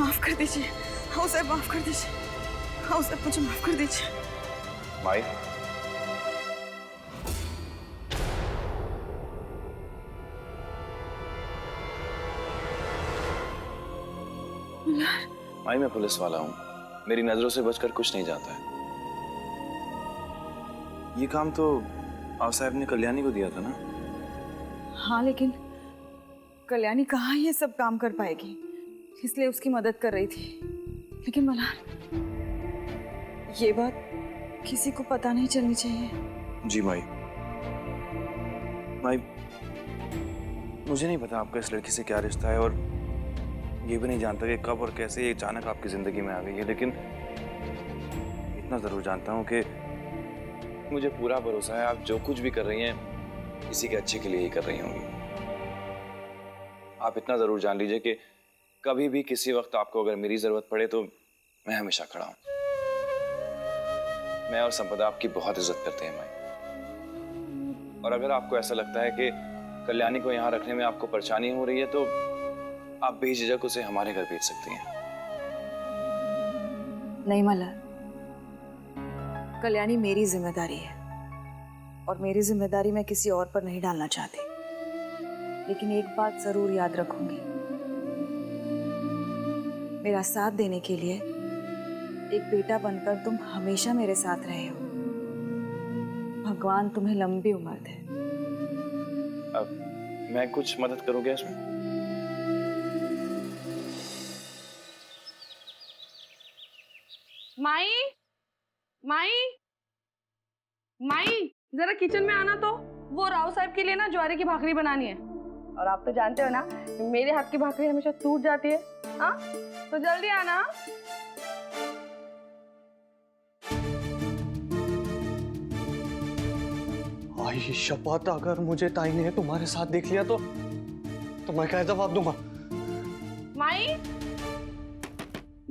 माफ कर दीजिए। हाँ साहब, माफ कर दीजिए। हाँ साहब, मुझे माफ कर दीजिए। माई, माई मैं पुलिस वाला हूँ, मेरी नजरों से बचकर कुछ नहीं जाता है। ये काम तो आप साहब ने कल्याणी को दिया था ना? हाँ, लेकिन कल्याणी कहाँ ये सब काम कर पाएगी, इसलिए उसकी मदद कर रही थी। लेकिन मल्हार, ये बात किसी को पता नहीं चलनी चाहिए। जी माई। माई, मुझे नहीं पता आपका इस लड़की से क्या रिश्ता है, और ये भी नहीं जानता कि कब और कैसे ये अचानक आपकी जिंदगी में आ गई है, लेकिन इतना जरूर जानता हूँ कि मुझे पूरा भरोसा है आप जो कुछ भी कर रही हैं इसी के अच्छे के लिए ही कर रही होंगी। आप इतना जरूर जान लीजिए कि कभी भी किसी वक्त आपको अगर मेरी जरूरत पड़े तो मैं हमेशा खड़ा हूं। मैं और संपदा आपकी बहुत इज्जत करते हैं माई, और अगर आपको ऐसा लगता है कि कल्याणी को यहाँ रखने में आपको परेशानी हो रही है तो आप बेझिझक उसे हमारे घर भेज सकती हैं। नहीं मल्हार, कल्याणी मेरी जिम्मेदारी है और मेरी जिम्मेदारी मैं किसी और पर नहीं डालना चाहती। लेकिन एक बात जरूर याद रखूंगी, मेरा साथ देने के लिए एक बेटा बनकर तुम हमेशा मेरे साथ रहे हो। भगवान तुम्हें लंबी उम्र दे। अब मैं कुछ मदद करूं क्या इसमें? माई, माई, माई, जरा किचन में आना। तो वो राव साहब के लिए ना ज्वारे की भाकरी बनानी है, और आप तो जानते हो ना मेरे हाथ की भाकरी हमेशा टूट जाती है। हाँ, तो जल्दी आना। आई शपथ, अगर मुझे ताई ने तुम्हारे साथ देख लिया तो मैं क्या जवाब दूंगा? माई,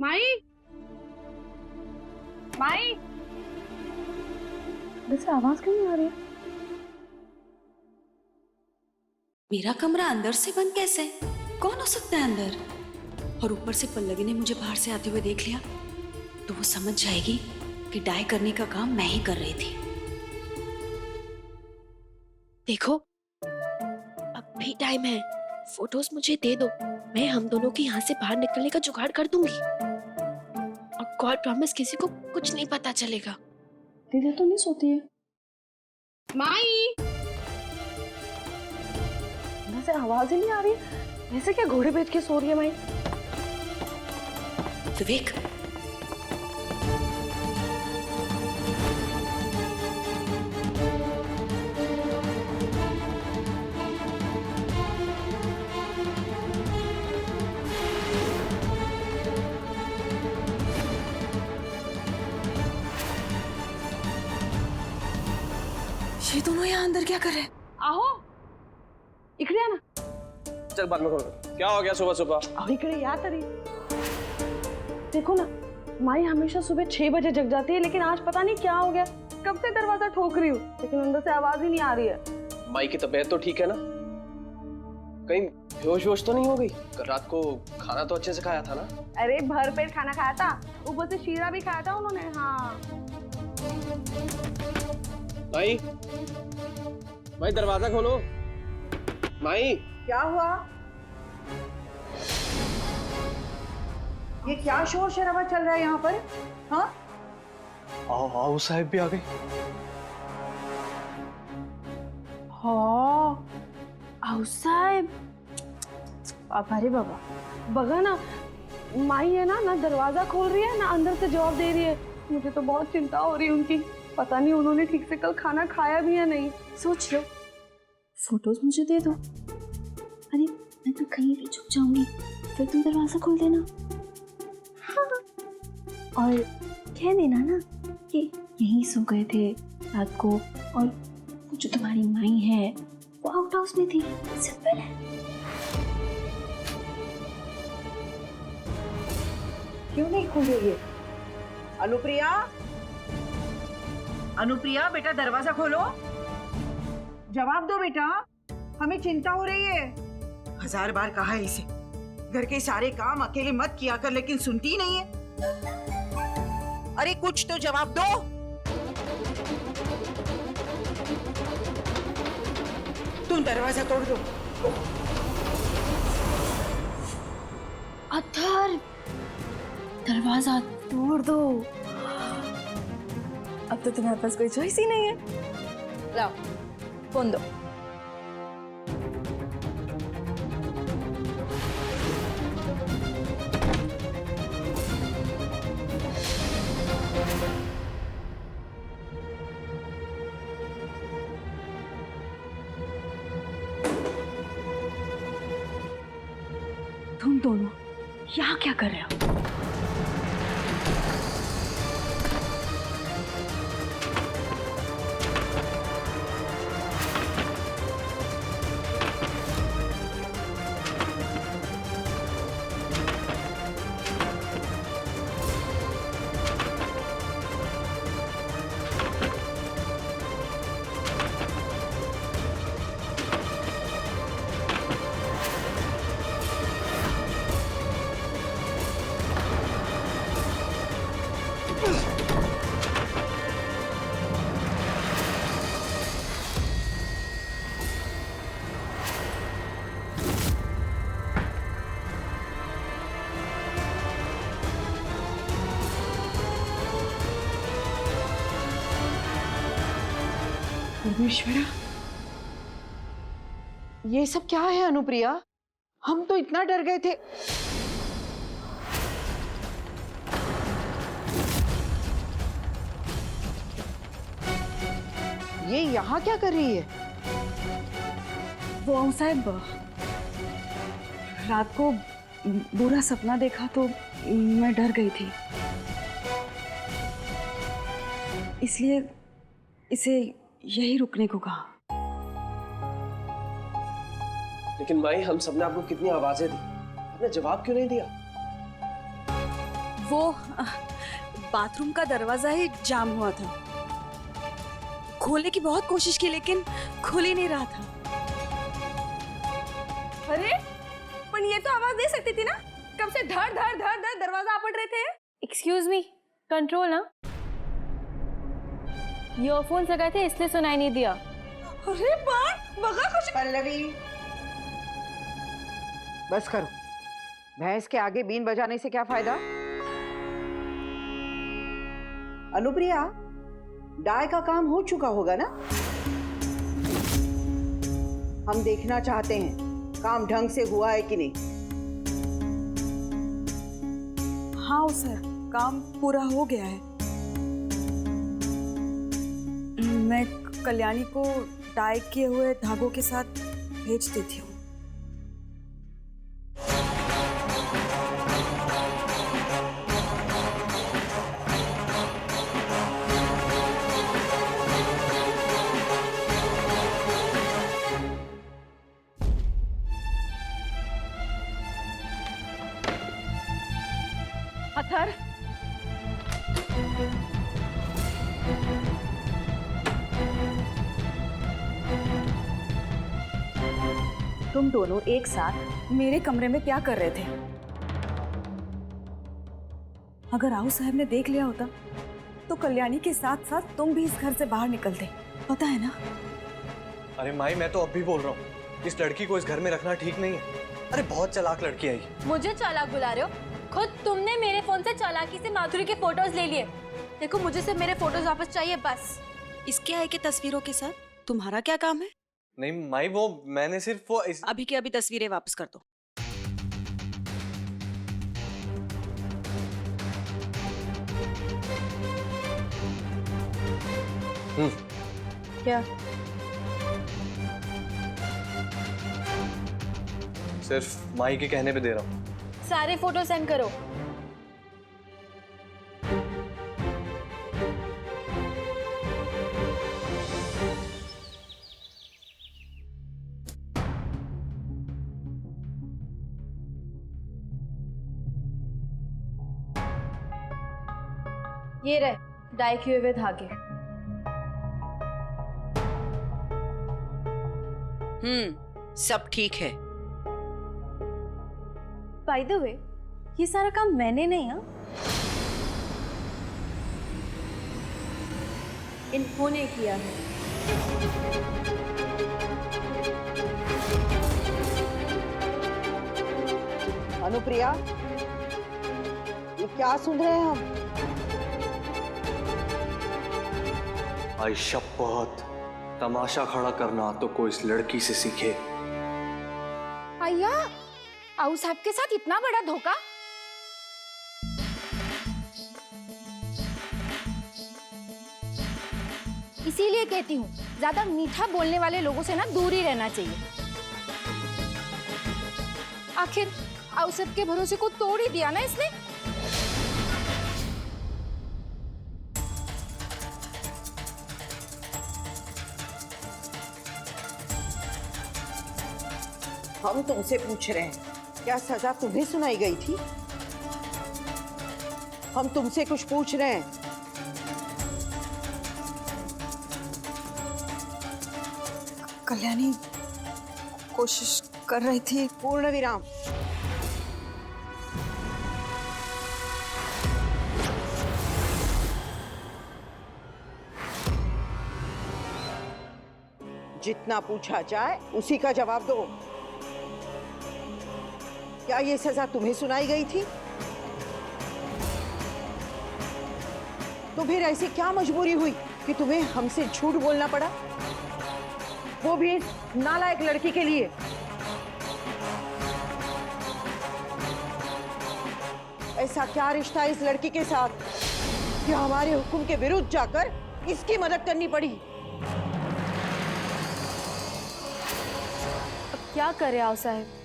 माई, माई, वैसे आवाज क्यों नहीं आ रही है? मेरा कमरा अंदर से बंद कैसे? कौन हो सकता है अंदर? और ऊपर से पल्लवी ने मुझे बाहर से आते हुए देख लिया तो वो समझ जाएगी कि डाई करने का काम मैं ही कर रही थी। देखो, अब भी टाइम है, फोटोज मुझे दे दो, मैं हम दोनों की यहाँ से बाहर निकलने का जुगाड़ कर दूंगी, और गॉड प्रॉमिस किसी को कुछ नहीं पता चलेगा। दीदी तो नहीं सोती है। माई, वैसे आवाज ही नहीं आ रही, ऐसे क्या घोड़े बेच के सो रही है माई? विवेक, ये दोनों यहाँ अंदर क्या कर रहे हैं? आहो, इकडे आना। चल बाद में करो। क्या हो गया सुबह सुबह? अहो इकडे या तरी। देखो ना, माई हमेशा सुबह 6 बजे जग जाती है, लेकिन आज पता नहीं क्या हो गया। कब से दरवाजा ठोक रही हूँ, लेकिन अंदर से आवाज ही नहीं आ रही है। माई की तबीयत तो ठीक है ना? कहीं बेहोश वोश तो नहीं हो गई? कल रात को खाना तो अच्छे से खाया था ना? अरे भर पेट खाना खाया था, ऊपर से शीरा भी खाया था उन्होंने। हाँ माई, माई दरवाजा खोलो। माई, क्या हुआ? ये क्या शोर शराबा चल रहा है यहाँ पर? हाँ, आओ साहब भी आ गई। हाँ, आओ साहेब। अरे बाबा, बगा ना, माई है ना दरवाजा खोल रही है ना अंदर से जवाब दे रही है। मुझे तो बहुत चिंता हो रही है उनकी। पता नहीं उन्होंने ठीक से कल खाना खाया भी या नहीं। सोच लो, फोटोज मुझे दे दो। अरे मैं तो कहीं भी छुप जाऊंगी, फिर तुम दरवाजा खोल देना। हाँ, और कह देना ना कि यहीं सो गए थे रात को, और जो तुम्हारी माई है वो आउट हाउस में थी। सिंपल है। क्यों नहीं खोल रही है? अनुप्रिया, अनुप्रिया बेटा दरवाजा खोलो। जवाब दो बेटा, हमें चिंता हो रही है। 1000 बार कहा है इसे, घर के सारे काम अकेले मत किया कर, लेकिन सुनती ही नहीं है। अरे कुछ तो जवाब दो। तुम दरवाजा तोड़ दो। अथर, दरवाजा तोड़ दो। अब तो तुम्हारे पास कोई चॉइस ही नहीं है। लाओ फोन दो। तुम दोनों यहाँ क्या कर रहे हो? परमेश्वरा, ये सब क्या है अनुप्रिया? हम तो इतना डर गए थे। ये यहाँ क्या कर रही है? वो साहब, रात को बुरा सपना देखा तो मैं डर गई थी, इसलिए इसे यही रुकने को कहा। लेकिन माई, हम सबने आपको कितनी आवाजें दी, आपने जवाब क्यों नहीं दिया? वो बाथरूम का दरवाजा ही जाम हुआ था। खोलने की बहुत कोशिश की लेकिन खुल ही नहीं रहा था। अरे पर ये तो आवाज दे सकती थी ना, कब से धड़ धड़ धड़ धड़ दरवाजा आपट रहे थे। एक्सक्यूज मी, कंट्रोल ना। ईयरफोन्स लगाए थे इसलिए सुनाई नहीं दिया। अरे बगा कुछ। पल्लवी, बस करो। भैंस के आगे बीन बजाने से क्या फायदा? अनुप्रिया, डाय का काम हो चुका होगा ना? हम देखना चाहते हैं काम ढंग से हुआ है कि नहीं। हाँ सर, काम पूरा हो गया है। मैं कल्याणी को टाई किए हुए धागों के साथ भेज देती हूँ। अथर, तुम दोनों एक साथ मेरे कमरे में क्या कर रहे थे? अगर राहु साहब ने देख लिया होता तो कल्याणी के साथ साथ तुम भी इस घर से बाहर निकलते, पता है ना? अरे माई, मैं तो अब भी बोल रहा हूँ, इस लड़की को इस घर में रखना ठीक नहीं है। अरे बहुत चालाक लड़की आई। मुझे चालाक बुला रहे हो? खुद तुमने मेरे फोन से चालाकी से माधुरी के फोटोज ले लिए। देखो, मुझे सिर्फ मेरे फोटोज वापस चाहिए, बस। इसके आए के तस्वीरों के साथ तुम्हारा क्या काम है? नहीं माई, वो मैंने सिर्फ वो अभी के अभी तस्वीरें वापस कर दो। क्या? सिर्फ माई के कहने पे दे रहा हूँ। सारे फोटो सेंड करो। ये रहे डाई किए हुए धागे। सब ठीक है। बाय द वे, ये सारा काम मैंने नहीं, हाँ, इन्होंने किया है। अनुप्रिया, ये क्या सुन रहे हैं हम? आई शपथ, तमाशा खड़ा करना तो कोई इस लड़की से सीखे। अय्या, आऊ साहब के साथ इतना बड़ा धोखा। इसीलिए कहती हूँ ज्यादा मीठा बोलने वाले लोगों से ना दूर ही रहना चाहिए। आखिर आऊ साहब के भरोसे को तोड़ ही दिया ना इसने। हम तुमसे पूछ रहे हैं, क्या सजा तुम्हें सुनाई गई थी? हम तुमसे कुछ पूछ रहे हैं। कल्याणी कोशिश कर रही थी। पूर्ण विराम। जितना पूछा जाए उसी का जवाब दो। क्या ये सजा तुम्हें सुनाई गई थी? तो फिर ऐसी क्या मजबूरी हुई कि तुम्हें हमसे झूठ बोलना पड़ा, वो भी इस नालायक लड़की के लिए? ऐसा क्या रिश्ता है इस लड़की के साथ कि हमारे हुक्म के विरुद्ध जाकर इसकी मदद करनी पड़ी? अब क्या करे आओ साहब,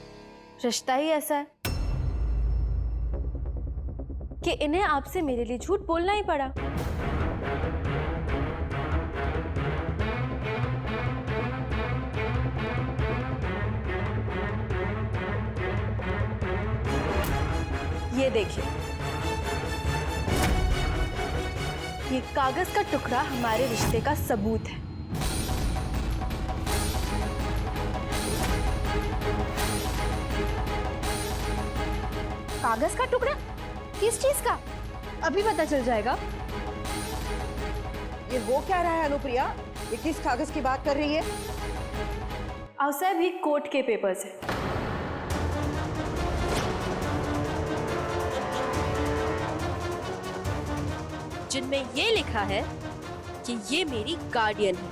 रिश्ता ही ऐसा है कि इन्हें आपसे मेरे लिए झूठ बोलना ही पड़ा। ये देखिए, ये कागज का टुकड़ा हमारे रिश्ते का सबूत है। कागज का टुकड़ा? किस चीज का? अभी पता चल जाएगा। ये हो क्या रहा है अनुप्रिया? ये किस कागज की बात कर रही है? आओ साहब, ये कोर्ट के पेपर्स है। जिनमें ये लिखा है कि ये मेरी गार्डियन है।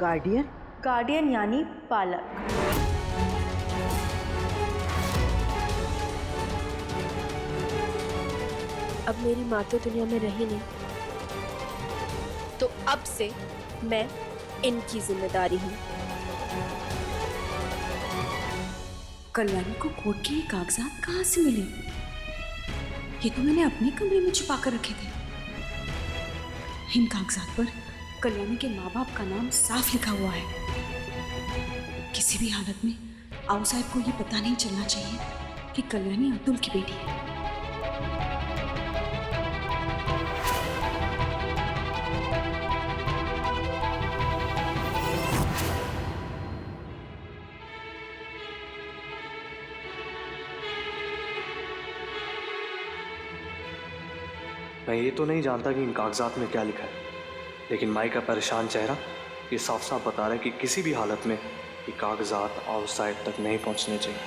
गार्डियन? गार्डियन यानी पालक। अब मेरी माँ तो दुनिया में रही नहीं, तो अब से मैं इनकी जिम्मेदारी हूँ। कल्याणी को कोर्ट के ये कागजात कहाँ से मिले? ये तो मैंने अपने कमरे में छुपा कर रखे थे। इन कागजात पर कल्याणी के माँ बाप का नाम साफ लिखा हुआ है। किसी भी हालत में आओ साहब को ये पता नहीं चलना चाहिए कि कल्याणी अतुल की बेटी है। मैं ये तो नहीं जानता कि इन कागजात में क्या लिखा है, लेकिन माई का परेशान चेहरा ये साफ साफ बता रहा है कि किसी भी हालत में ये कागजात आउटसाइड तक नहीं पहुंचने चाहिए।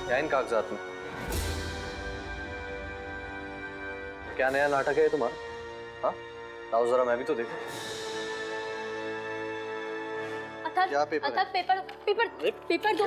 क्या इन कागजात में? क्या नया नाटक है तुम्हारा? हाँ, लाओ जरा मैं भी तो देखूं। क्या पेपर है? पेपर दो।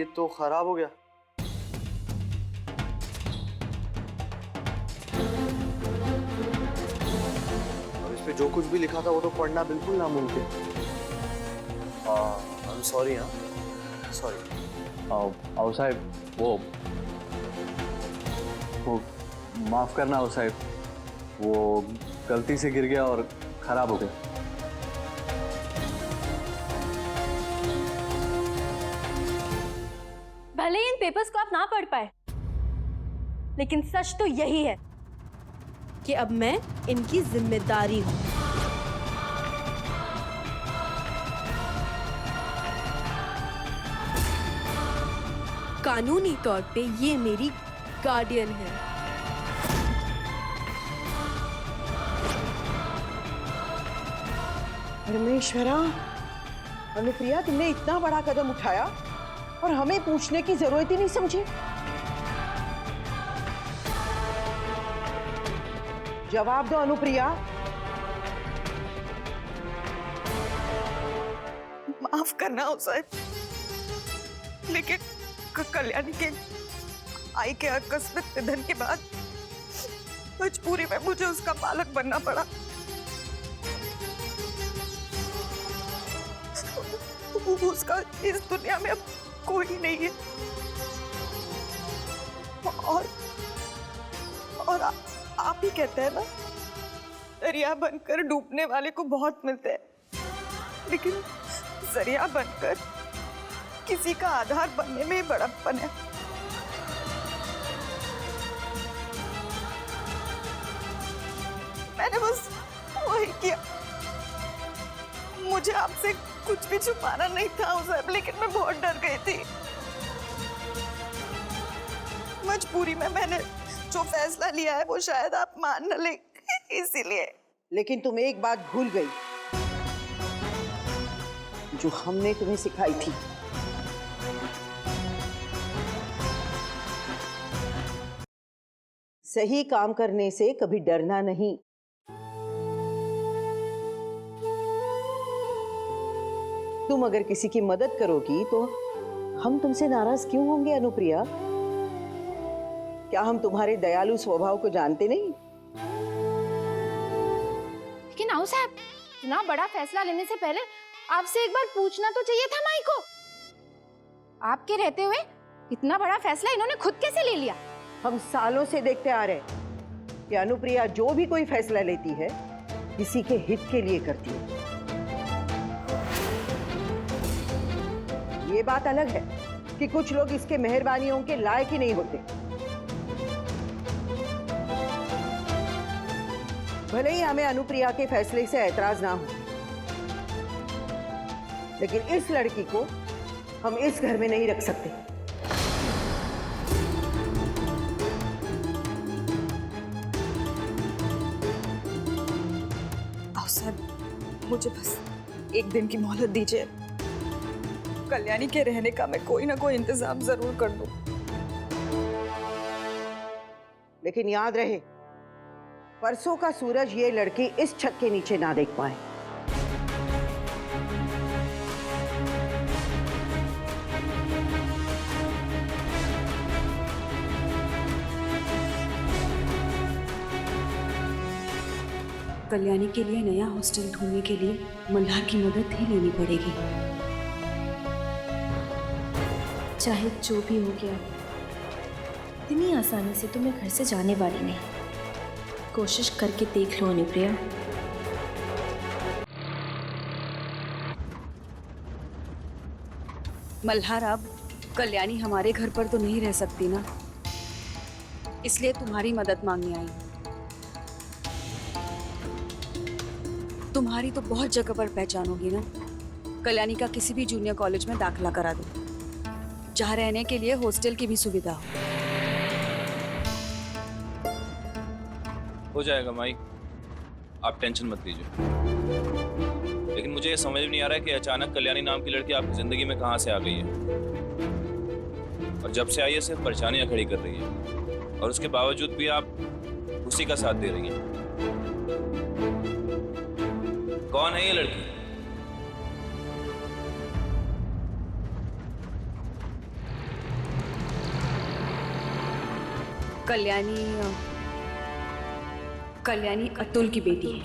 ये तो खराब हो गया। और इस पे जो कुछ भी लिखा था वो तो पढ़ना बिल्कुल नामुमकिन। I am sorry. हाँ सॉरी। आओ साहब, वो माफ करना आओ साहब, वो गलती से गिर गया और खराब हो गया। भले ही इन पेपर्स को आप ना पढ़ पाए, लेकिन सच तो यही है कि अब मैं इनकी जिम्मेदारी हूं। कानूनी तौर पे ये मेरी गार्डियन है। परमेश्वरा, अनुप्रिया, तुमने इतना बड़ा कदम उठाया और हमें पूछने की जरूरत ही नहीं समझी। जवाब दो अनुप्रिया। माफ करना हो साहब, लेकिन कल्याणी के आई के आकस्मिक निधन के बाद मजबूरी में मुझे उसका बालक बनना पड़ा। उसका इस दुनिया में अब कोई नहीं है। और आप ही कहते हैं ना, दरिया बनकर डूबने वाले को बहुत मिलते हैं, लेकिन जरिया बनकर किसी का आधार बनने में बड़प्पन है। मैंने बस वही किया। मुझे आपसे कुछ भी छुपाना नहीं था साहब, लेकिन मैं बहुत डर गई थी। मजबूरी में मैंने जो फैसला लिया है वो शायद आप मान न ले, इसीलिए। लेकिन तुम एक बात भूल गई जो हमने तुम्हें सिखाई थी। सही काम करने से कभी डरना नहीं। तुम अगर किसी की मदद करोगी तो हम तुमसे नाराज क्यों होंगे अनुप्रिया? क्या हम तुम्हारे दयालु स्वभाव को जानते नहीं? लेकिन आओ साहब, इतना बड़ा फैसला लेने से पहले आपसे एक बार पूछना तो चाहिए था माई को। आपके रहते हुए इतना बड़ा फैसला इन्होंने खुद कैसे ले लिया? हम सालों से देखते आ रहे हैं कि अनुप्रिया जो भी कोई फैसला लेती है किसी के हित के लिए करती है। ये बात अलग है कि कुछ लोग इसके मेहरबानियों के लायक ही नहीं होते। भले ही हमें अनुप्रिया के फैसले से ऐतराज ना हो, लेकिन इस लड़की को हम इस घर में नहीं रख सकते। आओ साहब, मुझे बस एक दिन की मोहलत दीजिए। कल्याणी के रहने का मैं कोई ना कोई इंतजाम जरूर कर दूं। लेकिन याद रहे, परसों का सूरज ये लड़की इस छत के नीचे ना देख पाए। कल्याणी के लिए नया हॉस्टल ढूंढने के लिए मल्हार की मदद ही लेनी पड़ेगी। चाहे जो भी हो गया, इतनी आसानी से तो मैं घर से जाने वाली नहीं। कोशिश करके देख लो अनुप्रिया। मल्हार, अब कल्याणी हमारे घर पर तो नहीं रह सकती ना, इसलिए तुम्हारी मदद मांगने आई। तुम्हारी तो बहुत जगह पर पहचान होगी ना। कल्याणी का किसी भी जूनियर कॉलेज में दाखिला करा दो, जहाँ रहने के लिए हॉस्टल की भी सुविधा हो जाएगा माई, आप टेंशन मत लीजिए। लेकिन मुझे ये समझ में नहीं आ रहा है कि अचानक कल्याणी नाम की लड़की आपकी जिंदगी में कहाँ से आ गई है, और जब से आई है सिर्फ परेशानियां खड़ी कर रही है, और उसके बावजूद भी आप उसी का साथ दे रही हैं। कौन है ये लड़की? कल्याणी अतुल की बेटी है।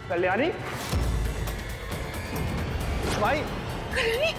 कल्याणी, माई, कल्याणी